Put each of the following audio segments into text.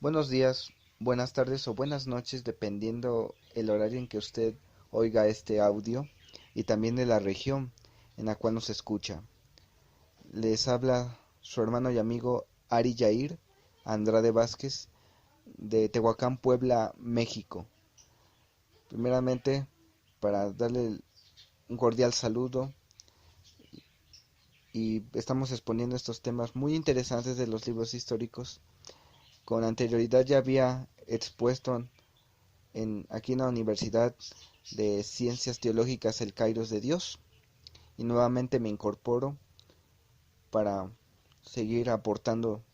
Buenos días, buenas tardes o buenas noches, dependiendo el horario en que usted oiga este audio y también de la región en la cual nos escucha. Les habla su hermano y amigo Ari Yair Andrade Vázquez de Tehuacán, Puebla, México. Primeramente, para darle un cordial saludo, y estamos exponiendo estos temas muy interesantes de los libros históricos. Con anterioridad ya había expuesto aquí en la Universidad de Ciencias Teológicas El Kairos de Dios, y nuevamente me incorporo para seguir aportando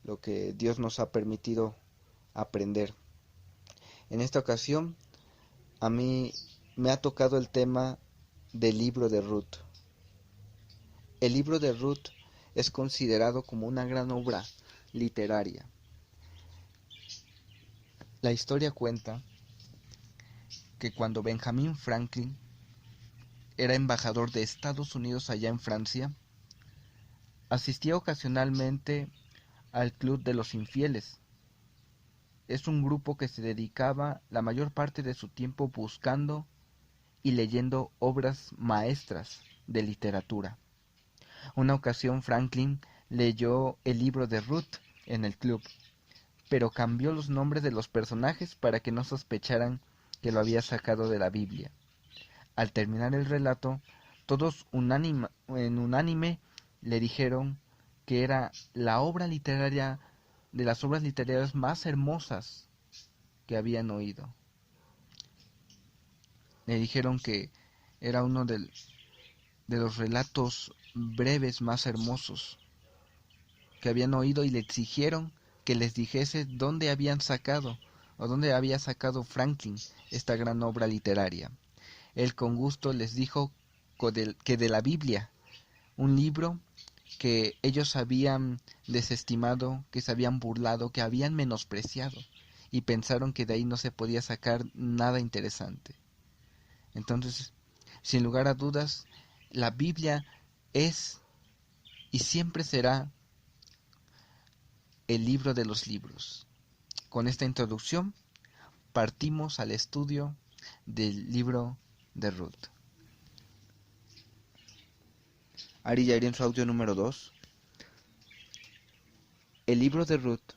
lo que Dios nos ha permitido aprender. En esta ocasión a mí me ha tocado el tema del libro de Ruth. El libro de Ruth es considerado como una gran obra literaria. La historia cuenta que cuando Benjamin Franklin era embajador de Estados Unidos allá en Francia, asistía ocasionalmente al Club de los Infieles. Es un grupo que se dedicaba la mayor parte de su tiempo buscando y leyendo obras maestras de literatura. Una ocasión Franklin leyó el libro de Ruth en el club, pero cambió los nombres de los personajes para que no sospecharan que lo había sacado de la Biblia. Al terminar el relato, todos en unánime le dijeron que era la obra literaria de las obras literarias más hermosas que habían oído. Le dijeron que era uno de los relatos breves más hermosos que habían oído, y le exigieron que les dijese dónde habían sacado o dónde había sacado Franklin esta gran obra literaria. Él con gusto les dijo que de la Biblia, un libro que ellos habían desestimado, que se habían burlado, que habían menospreciado, y pensaron que de ahí no se podía sacar nada interesante. Entonces, sin lugar a dudas, la Biblia es y siempre será el libro de los libros. Con esta introducción partimos al estudio del libro de Ruth. Ari Yair en su audio número 2. El libro de Ruth,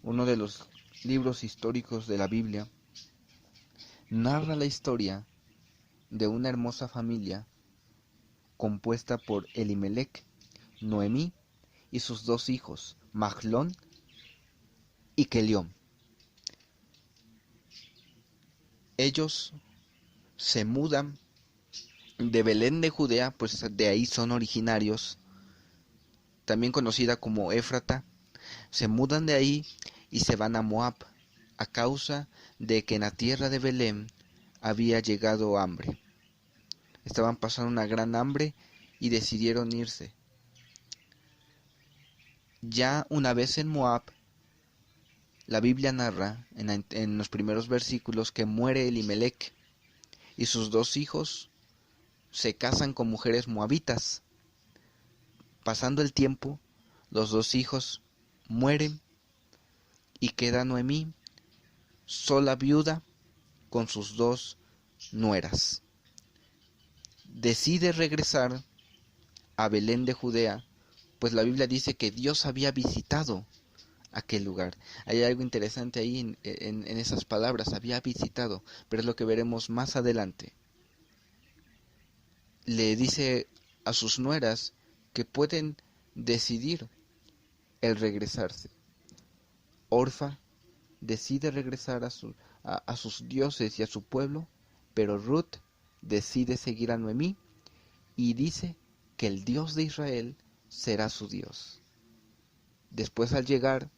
uno de los libros históricos de la Biblia, narra la historia de una hermosa familia compuesta por Elimelech, Noemí y sus dos hijos, Mahlón y Kelión. Ellos se mudan de Belén de Judea, pues de ahí son originarios, también conocida como Éfrata. Se mudan de ahí y se van a Moab, a causa de que en la tierra de Belén había llegado hambre. Estaban pasando una gran hambre y decidieron irse. Ya una vez en Moab, la Biblia narra en los primeros versículos que muere Elimelech y sus dos hijos se casan con mujeres moabitas. Pasando el tiempo, los dos hijos mueren y queda Noemí sola viuda con sus dos nueras. Decide regresar a Belén de Judea, pues la Biblia dice que Dios había visitado aquel lugar. Hay algo interesante ahí en esas palabras, había visitado, pero es lo que veremos más adelante. Le dice a sus nueras que pueden decidir el regresarse. Orfa decide regresar a sus dioses y a su pueblo, pero Ruth decide seguir a Noemí y dice que el Dios de Israel será su Dios. Después, al llegar,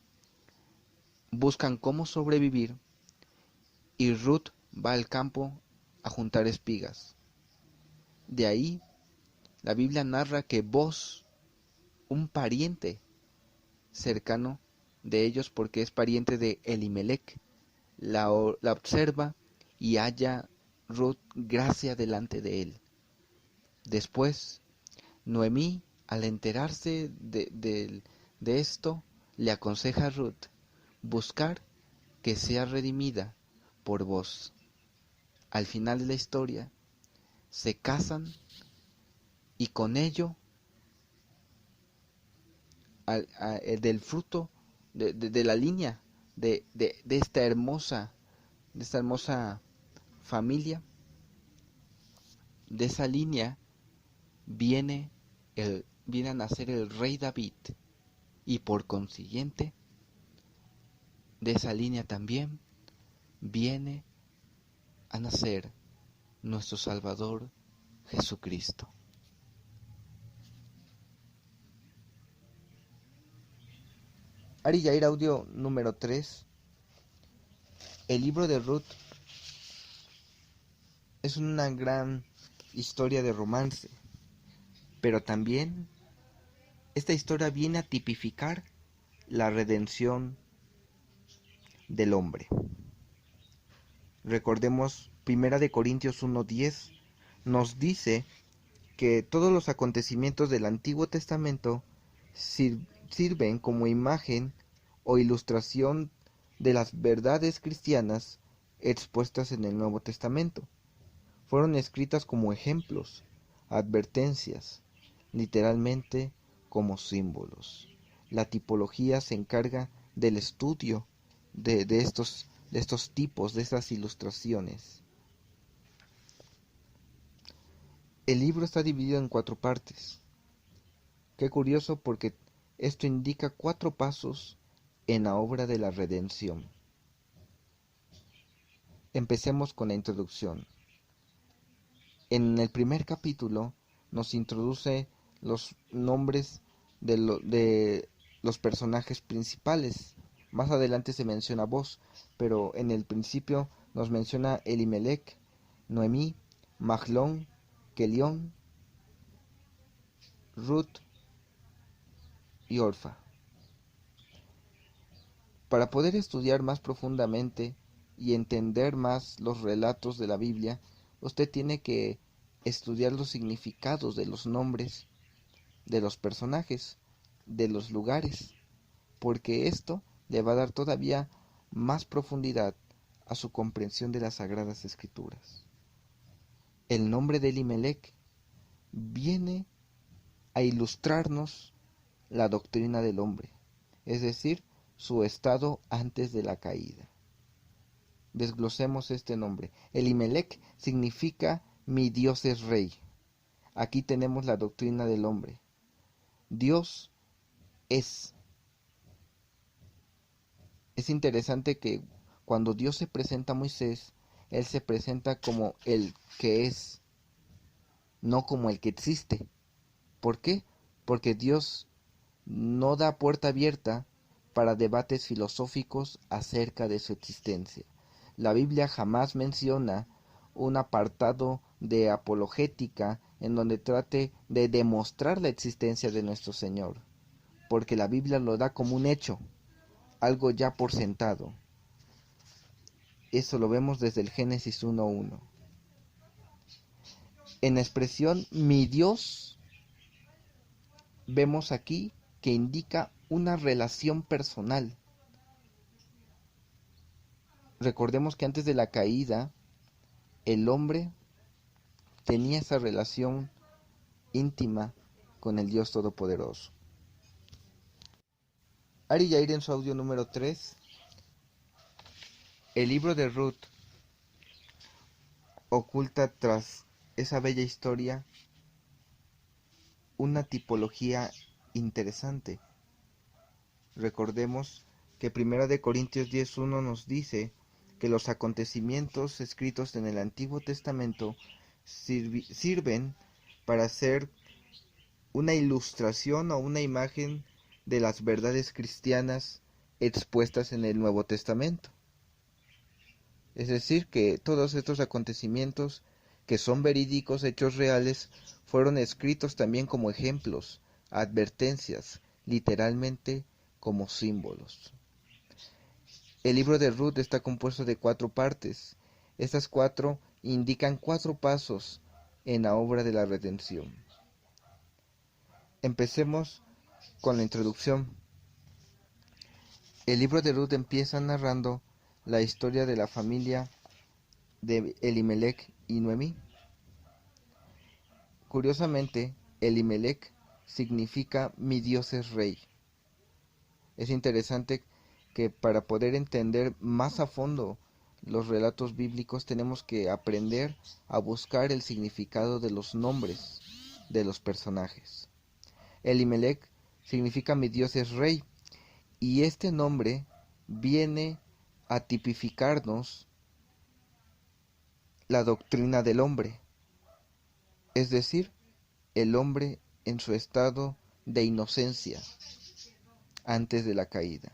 buscan cómo sobrevivir y Ruth va al campo a juntar espigas. De ahí, la Biblia narra que Boz, un pariente cercano de ellos porque es pariente de Elimelech, la observa y halla Ruth gracia delante de él. Después, Noemí, al enterarse de esto, le aconseja a Ruth buscar que sea redimida por vos. Al final de la historia, se casan y con ello, del fruto de la línea de esta hermosa familia, de esa línea viene a nacer el rey David, y por consiguiente de esa línea también viene a nacer nuestro Salvador Jesucristo. Ari Yair, audio número 3. El libro de Ruth es una gran historia de romance, pero también esta historia viene a tipificar la redención del hombre. Recordemos, 1 Corintios 1:10 nos dice que todos los acontecimientos del Antiguo Testamento sirven como imagen o ilustración de las verdades cristianas expuestas en el Nuevo Testamento. Fueron escritas como ejemplos, advertencias, literalmente como símbolos. La tipología se encarga del estudio de estos tipos, de estas ilustraciones. El libro está dividido en 4 partes. Qué curioso, porque esto indica 4 pasos en la obra de la redención. Empecemos con la introducción. En el primer capítulo nos introduce los nombres de los personajes principales. Más adelante se menciona Boz, pero en el principio nos menciona Elimelech, Noemí, Mahlón, Kelión, Ruth y Orfa. Para poder estudiar más profundamente y entender más los relatos de la Biblia, usted tiene que estudiar los significados de los nombres, de los personajes, de los lugares, porque esto le va a dar todavía más profundidad a su comprensión de las Sagradas Escrituras. El nombre de Elimelech viene a ilustrarnos la doctrina del hombre, es decir, su estado antes de la caída. Desglosemos este nombre. Elimelech significa mi Dios es rey. Aquí tenemos la doctrina del hombre. Dios es. Es interesante que cuando Dios se presenta a Moisés, Él se presenta como el que es, no como el que existe. ¿Por qué? Porque Dios no da puerta abierta para debates filosóficos acerca de su existencia. La Biblia jamás menciona un apartado de apologética en donde trate de demostrar la existencia de nuestro Señor, porque la Biblia lo da como un hecho, algo ya por sentado. Eso lo vemos desde el Génesis 1:1. En la expresión mi Dios, vemos aquí que indica una relación personal. Recordemos que antes de la caída, el hombre tenía esa relación íntima con el Dios Todopoderoso. Ari Yair, en su audio número 3, el libro de Ruth oculta tras esa bella historia una tipología interesante. Recordemos que 1 Corintios 10:1 nos dice que los acontecimientos escritos en el Antiguo Testamento sirven para hacer una ilustración o una imagen de las verdades cristianas expuestas en el Nuevo Testamento. Es decir, que todos estos acontecimientos, que son verídicos, hechos reales, fueron escritos también como ejemplos, advertencias, literalmente como símbolos. El libro de Ruth está compuesto de 4 partes. Estas 4 indican 4 pasos en la obra de la redención. Empecemos con la introducción. El libro de Ruth empieza narrando la historia de la familia de Elimelech y Noemí. Curiosamente, Elimelech significa mi Dios es rey. Es interesante que para poder entender más a fondo los relatos bíblicos tenemos que aprender a buscar el significado de los nombres de los personajes. Elimelech significa mi Dios es rey, y este nombre viene a tipificarnos la doctrina del hombre, es decir, el hombre en su estado de inocencia antes de la caída.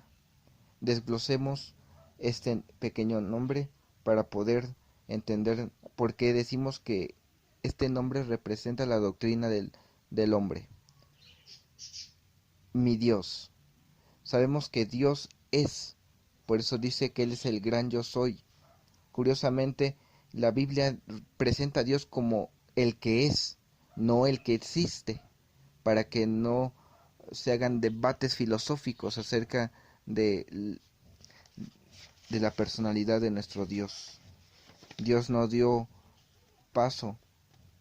Desglosemos este pequeño nombre para poder entender por qué decimos que este nombre representa la doctrina del hombre. Mi Dios. Sabemos que Dios es, por eso dice que Él es el gran yo soy. Curiosamente, la Biblia presenta a Dios como el que es, no el que existe, para que no se hagan debates filosóficos acerca de la personalidad de nuestro Dios. Dios no dio paso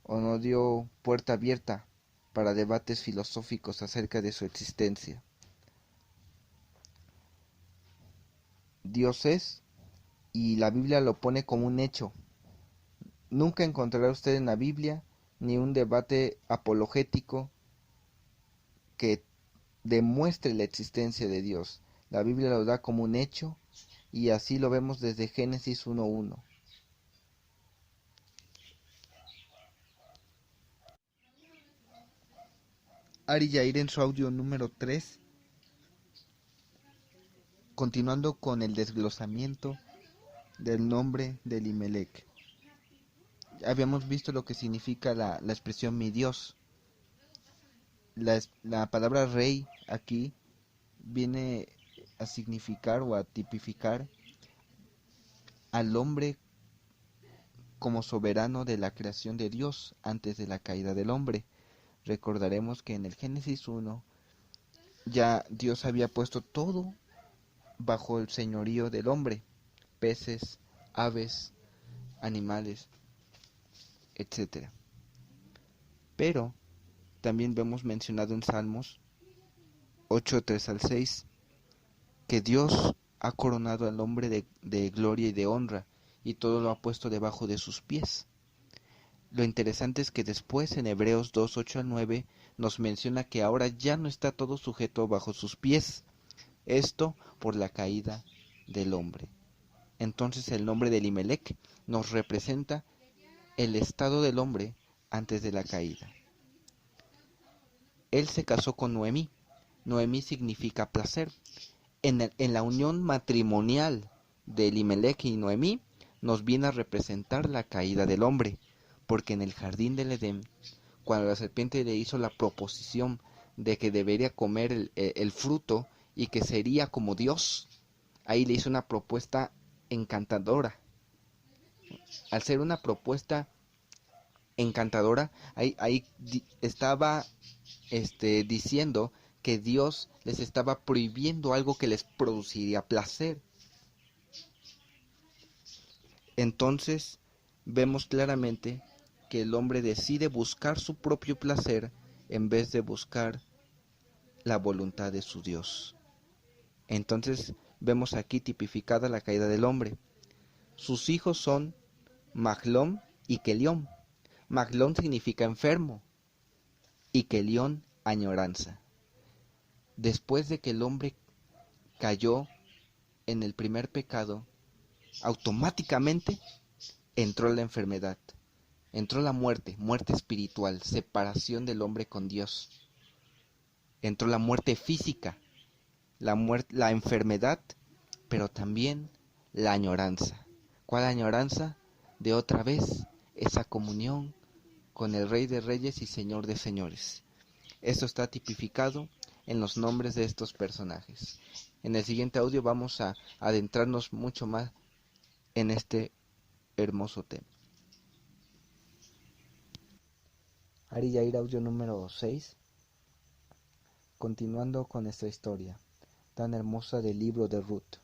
o no dio puerta abierta para debates filosóficos acerca de su existencia. Dios es, y la Biblia lo pone como un hecho. Nunca encontrará usted en la Biblia ni un debate apologético que demuestre la existencia de Dios. La Biblia lo da como un hecho, y así lo vemos desde Génesis 1:1. Ari Yair en su audio número 3, continuando con el desglosamiento del nombre de Elimelech. Habíamos visto lo que significa la expresión mi Dios. La palabra rey aquí viene a significar o a tipificar al hombre como soberano de la creación de Dios antes de la caída del hombre. Recordaremos que en el Génesis 1 ya Dios había puesto todo bajo el señorío del hombre, peces, aves, animales, etc. Pero también vemos mencionado en Salmos 8:3-6 que Dios ha coronado al hombre de gloria y de honra, y todo lo ha puesto debajo de sus pies. Lo interesante es que después en Hebreos 2:8-9 nos menciona que ahora ya no está todo sujeto bajo sus pies, esto por la caída del hombre. Entonces el nombre de Elimelech nos representa el estado del hombre antes de la caída. Él se casó con Noemí. Noemí significa placer. En la unión matrimonial de Elimelech y Noemí nos viene a representar la caída del hombre, porque en el jardín del Edén, cuando la serpiente le hizo la proposición de que debería comer el fruto y que sería como Dios, ahí le hizo una propuesta encantadora. Al ser una propuesta encantadora, ahí estaba diciendo que Dios les estaba prohibiendo algo que les produciría placer. Entonces vemos claramente que el hombre decide buscar su propio placer en vez de buscar la voluntad de su Dios. Entonces vemos aquí tipificada la caída del hombre. Sus hijos son Mahlón y Kelión. Mahlón significa enfermo y Kelión añoranza. Después de que el hombre cayó en el primer pecado, automáticamente entró la enfermedad, entró la muerte, muerte espiritual, separación del hombre con Dios. Entró la muerte física, la enfermedad, pero también la añoranza. ¿Cuál añoranza? De otra vez esa comunión con el Rey de Reyes y Señor de Señores. Esto está tipificado en los nombres de estos personajes. En el siguiente audio vamos a adentrarnos mucho más en este hermoso tema. Ari Yair, audio número 6. Continuando con esta historia. tan hermosa del libro de Ruth.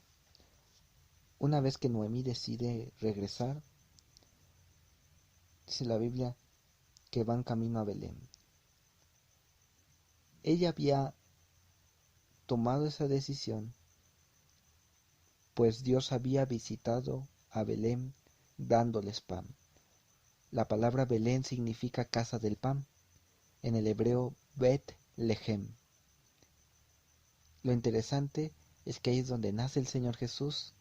Una vez que Noemí decide regresar, dice la Biblia que van camino a Belén. Ella había tomado esa decisión, pues Dios había visitado a Belén dándoles pan. La palabra Belén significa casa del pan, en el hebreo Bet Lehem. Lo interesante es que ahí es donde nace el Señor Jesús,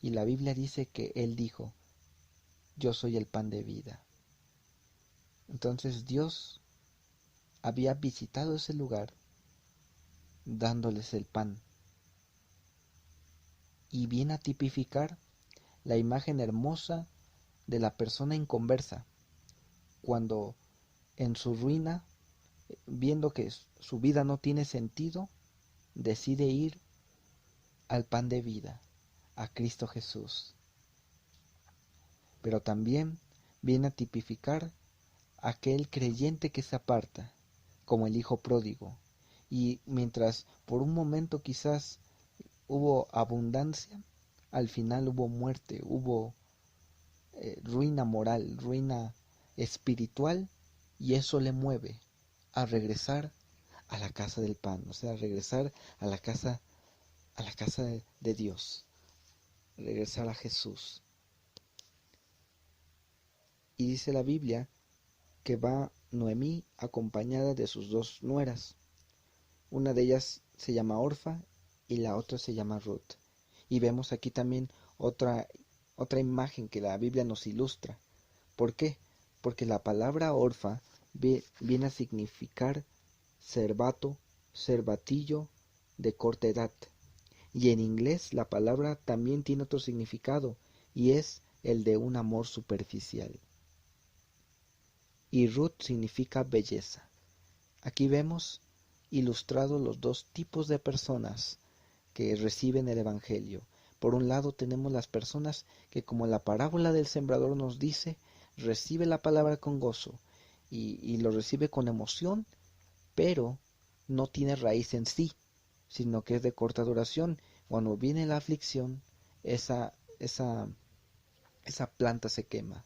y la Biblia dice que Él dijo: yo soy el pan de vida. Entonces Dios había visitado ese lugar dándoles el pan, y viene a tipificar la imagen hermosa de la persona inconversa, cuando en su ruina, viendo que su vida no tiene sentido, decide ir al pan de vida, a Cristo Jesús. Pero también viene a tipificar aquel creyente que se aparta, como el hijo pródigo, y mientras por un momento quizás hubo abundancia, al final hubo muerte, hubo ruina moral, ruina espiritual, y eso le mueve a regresar a la casa del pan, o sea, a regresar a la casa de Dios, regresar a Jesús. Y dice la Biblia que va Noemí acompañada de sus dos nueras. Una de ellas se llama Orfa y la otra se llama Ruth. Y vemos aquí también otra imagen que la Biblia nos ilustra. ¿Por qué? Porque la palabra Orfa viene a significar cervato, cervatillo de corta edad. Y en inglés la palabra también tiene otro significado, y es el de un amor superficial. Y Ruth significa belleza. Aquí vemos ilustrados los dos tipos de personas que reciben el Evangelio. Por un lado tenemos las personas que, como la parábola del sembrador nos dice, recibe la palabra con gozo y lo recibe con emoción, pero no tiene raíz en sí, sino que es de corta duración. Cuando viene la aflicción, esa planta se quema.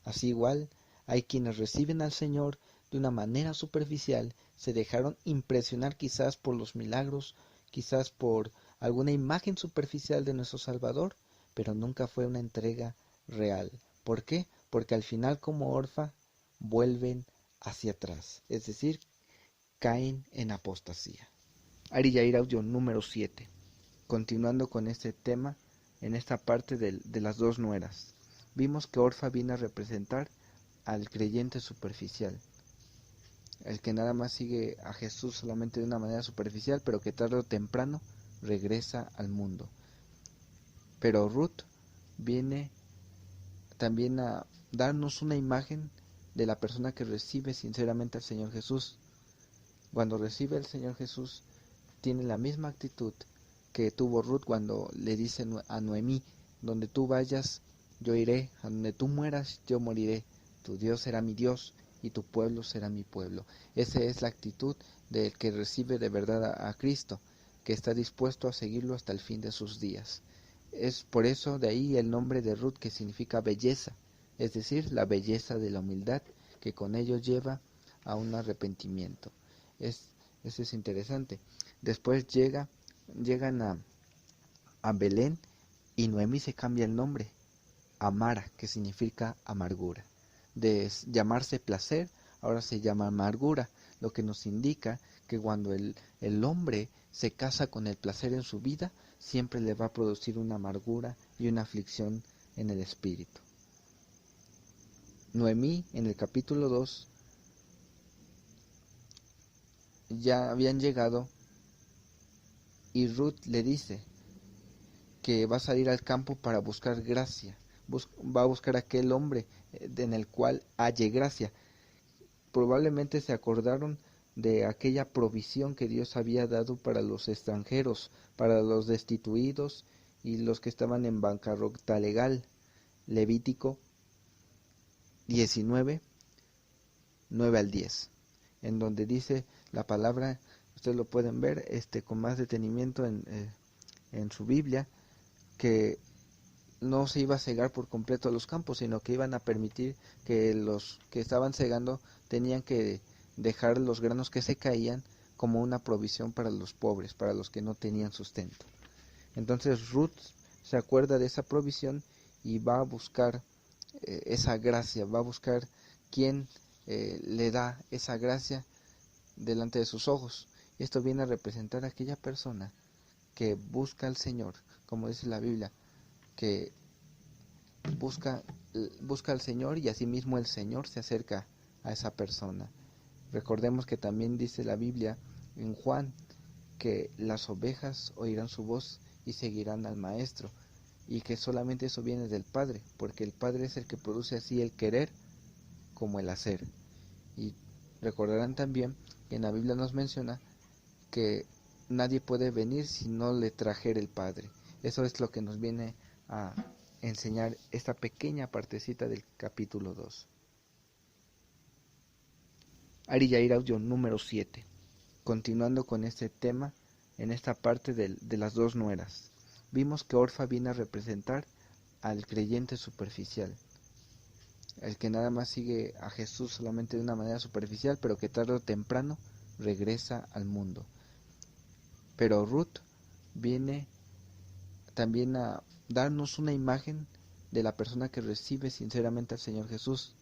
Así igual, hay quienes reciben al Señor de una manera superficial, se dejaron impresionar quizás por los milagros, quizás por alguna imagen superficial de nuestro Salvador, pero nunca fue una entrega real. ¿Por qué? Porque al final, como Orfa, vuelven hacia atrás, es decir, caen en apostasía. Ari Yair audio número 7. Continuando con este tema, en esta parte de las dos nueras, vimos que Orfa viene a representar al creyente superficial, el que nada más sigue a Jesús solamente de una manera superficial, pero que tarde o temprano regresa al mundo. Pero Ruth viene también a darnos una imagen de la persona que recibe sinceramente al Señor Jesús. Cuando recibe al Señor Jesús, tiene la misma actitud que tuvo Ruth cuando le dice a Noemí: donde tú vayas, yo iré; a donde tú mueras, yo moriré. Tu Dios será mi Dios y tu pueblo será mi pueblo. Esa es la actitud del que recibe de verdad a Cristo, que está dispuesto a seguirlo hasta el fin de sus días. Es por eso de ahí el nombre de Ruth, que significa belleza, es decir, la belleza de la humildad, que con ello lleva a un arrepentimiento. Eso es interesante. Después llegan a Belén, y Noemí se cambia el nombre a Mara, que significa amargura. De llamarse placer, ahora se llama amargura, lo que nos indica que cuando el hombre se casa con el placer en su vida, siempre le va a producir una amargura y una aflicción en el espíritu. Noemí, en el capítulo 2, ya habían llegado, y Ruth le dice que va a salir al campo para buscar gracia, va a buscar aquel hombre en el cual halle gracia. Probablemente se acordaron de aquella provisión que Dios había dado para los extranjeros, para los destituidos y los que estaban en bancarrota legal. Levítico 19, 9 al 10, en donde dice la palabra: ustedes lo pueden ver con más detenimiento en su Biblia, que no se iba a cegar por completo los campos, sino que iban a permitir que los que estaban cegando tenían que dejar los granos que se caían como una provisión para los pobres, para los que no tenían sustento. Entonces Ruth se acuerda de esa provisión y va a buscar esa gracia, va a buscar quién le da esa gracia delante de sus ojos. Esto viene a representar a aquella persona que busca al Señor, como dice la Biblia, que busca al Señor y asimismo el Señor se acerca a esa persona. Recordemos que también dice la Biblia en Juan que las ovejas oirán su voz y seguirán al Maestro, y que solamente eso viene del Padre, porque el Padre es el que produce así el querer como el hacer. Y recordarán también que en la Biblia nos menciona que nadie puede venir si no le trajera el Padre. Eso es lo que nos viene a enseñar esta pequeña partecita del capítulo 2. Ari Yair audio número 7. Continuando con este tema, en esta parte de las dos nueras, vimos que Orfa viene a representar al creyente superficial, el que nada más sigue a Jesús solamente de una manera superficial, pero que tarde o temprano regresa al mundo. Pero Ruth viene también a darnos una imagen de la persona que recibe sinceramente al Señor Jesús.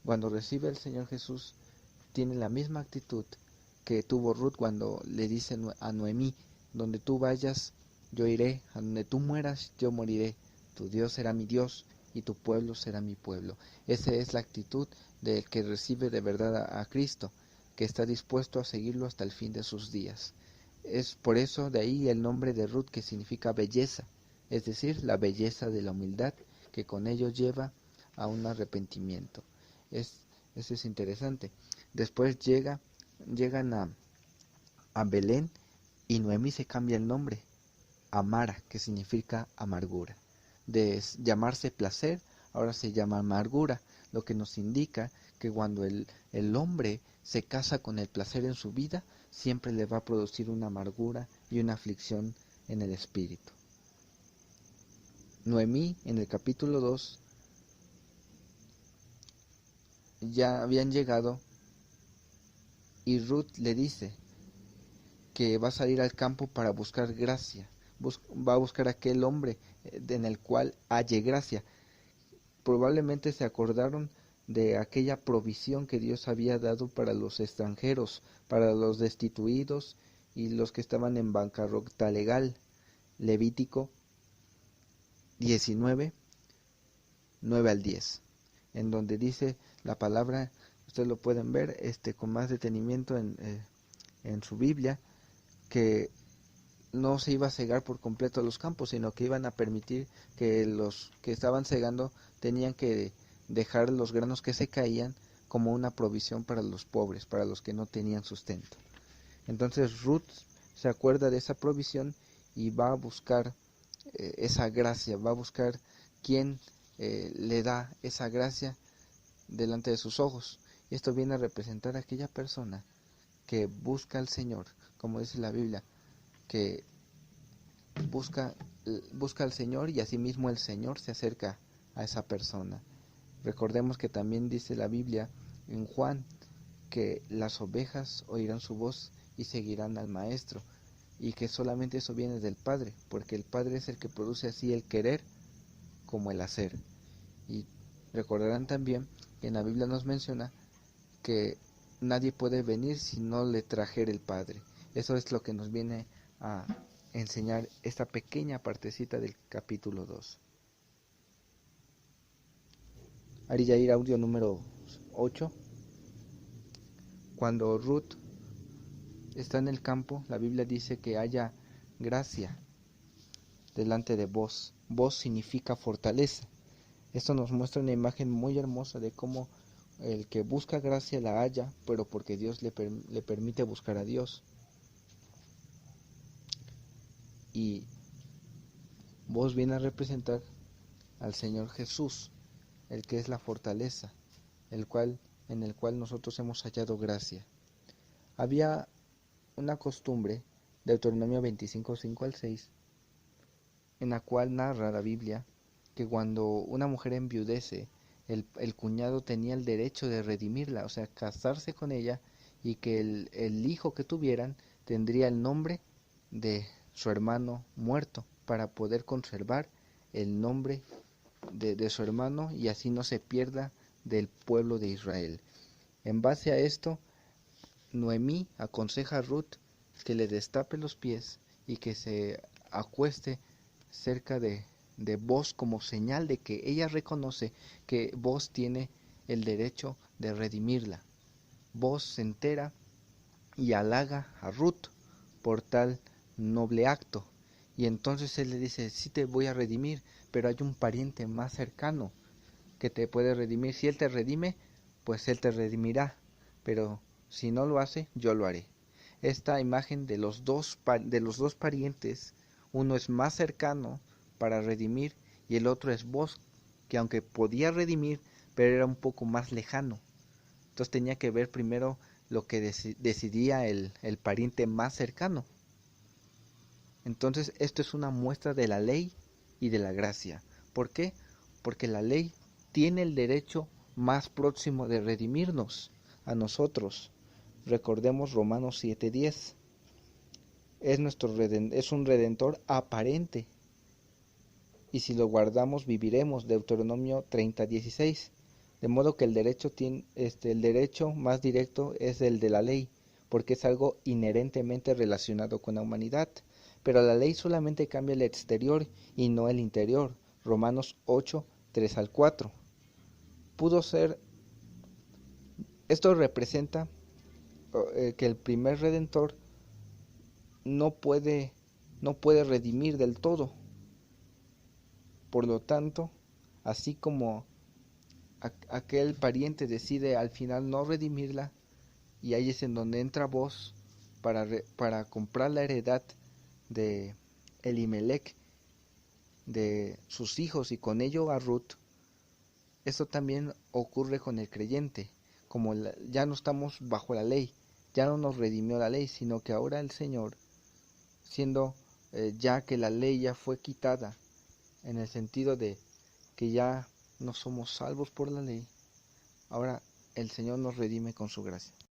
Cuando recibe al Señor Jesús, tiene la misma actitud que tuvo Ruth cuando le dice a Noemí: donde tú vayas, yo iré; a donde tú mueras, yo moriré. Tu Dios será mi Dios y tu pueblo será mi pueblo. Esa es la actitud del que recibe de verdad a Cristo, que está dispuesto a seguirlo hasta el fin de sus días. Es por eso de ahí el nombre de Ruth, que significa belleza, es decir, la belleza de la humildad, que con ello lleva a un arrepentimiento. Eso es interesante. Después llegan a Belén, y Noemí se cambia el nombre a Mara, que significa amargura. De llamarse placer, ahora se llama amargura, lo que nos indica que cuando el hombre se casa con el placer en su vida, siempre le va a producir una amargura y una aflicción en el espíritu. Noemí, en el capítulo 2, ya habían llegado, y Ruth le dice que va a salir al campo para buscar gracia, va a buscar aquel hombre en el cual halle gracia. Probablemente se acordaron de aquella provisión que Dios había dado para los extranjeros, para los destituidos y los que estaban en bancarrota legal. Levítico 19, 9 al 10, en donde dice la palabra, ustedes lo pueden ver con más detenimiento en su Biblia, que no se iba a cegar por completo los campos, sino que iban a permitir que los que estaban cegando tenían que dejar los granos que se caían como una provisión para los pobres, para los que no tenían sustento. Entonces Ruth se acuerda de esa provisión y va a buscar esa gracia, va a buscar quién le da esa gracia delante de sus ojos. Y esto viene a representar a aquella persona que busca al Señor, como dice la Biblia, que busca al Señor y asimismo el Señor se acerca a esa persona. Recordemos que también dice la Biblia en Juan que las ovejas oirán su voz y seguirán al Maestro, y que solamente eso viene del Padre, porque el Padre es el que produce así el querer como el hacer. Y recordarán también que en la Biblia nos menciona que nadie puede venir si no le trajera el Padre. Eso es lo que nos viene a enseñar esta pequeña partecita del capítulo 2. Ari Yair audio número 8. Cuando Ruth está en el campo, la Biblia dice que haya gracia delante de vos. Vos significa fortaleza. Esto nos muestra una imagen muy hermosa de cómo el que busca gracia la halla, pero porque Dios le permite buscar a Dios. Y vos viene a representar al Señor Jesús, el que es la fortaleza, en el cual nosotros hemos hallado gracia. Había una costumbre, Deuteronomio 25, 5 al 6, en la cual narra la Biblia que cuando una mujer enviudece, el cuñado tenía el derecho de redimirla, o sea, casarse con ella, y que el hijo que tuvieran tendría el nombre de su hermano muerto para poder conservar el nombre de su hermano y así no se pierda del pueblo de Israel. En base a esto, Noemí aconseja a Ruth que le destape los pies y que se acueste cerca de Boz como señal de que ella reconoce que Boz tiene el derecho de redimirla. Boz se entera y halaga a Ruth por tal noble acto. Y entonces él le dice, sí te voy a redimir, pero hay un pariente más cercano que te puede redimir. Si él te redime, pues él te redimirá, pero si no lo hace, yo lo haré. Esta imagen de los dos parientes, uno es más cercano para redimir y el otro es Boz, que aunque podía redimir, pero era un poco más lejano. Entonces tenía que ver primero lo que decidía el pariente más cercano. Entonces esto es una muestra de la ley y de la gracia. ¿Por qué? Porque la ley tiene el derecho más próximo de redimirnos a nosotros. Recordemos Romanos 7:10. Es un redentor aparente. Y si lo guardamos viviremos. Deuteronomio 30:16. De modo que el derecho más directo es el de la ley, porque es algo inherentemente relacionado con la humanidad. Pero la ley solamente cambia el exterior y no el interior. Romanos 8, 3 al 4. Pudo ser, esto representa que el primer redentor no puede, no puede redimir del todo. Por lo tanto, así como aquel pariente decide al final no redimirla, y ahí es en donde entra Boz para comprar la heredad de Elimelech, de sus hijos, y con ello a Ruth. Esto también ocurre con el creyente, como ya no estamos bajo la ley, ya no nos redimió la ley, sino que ahora el Señor, siendo ya que la ley ya fue quitada, en el sentido de que ya no somos salvos por la ley, ahora el Señor nos redime con su gracia.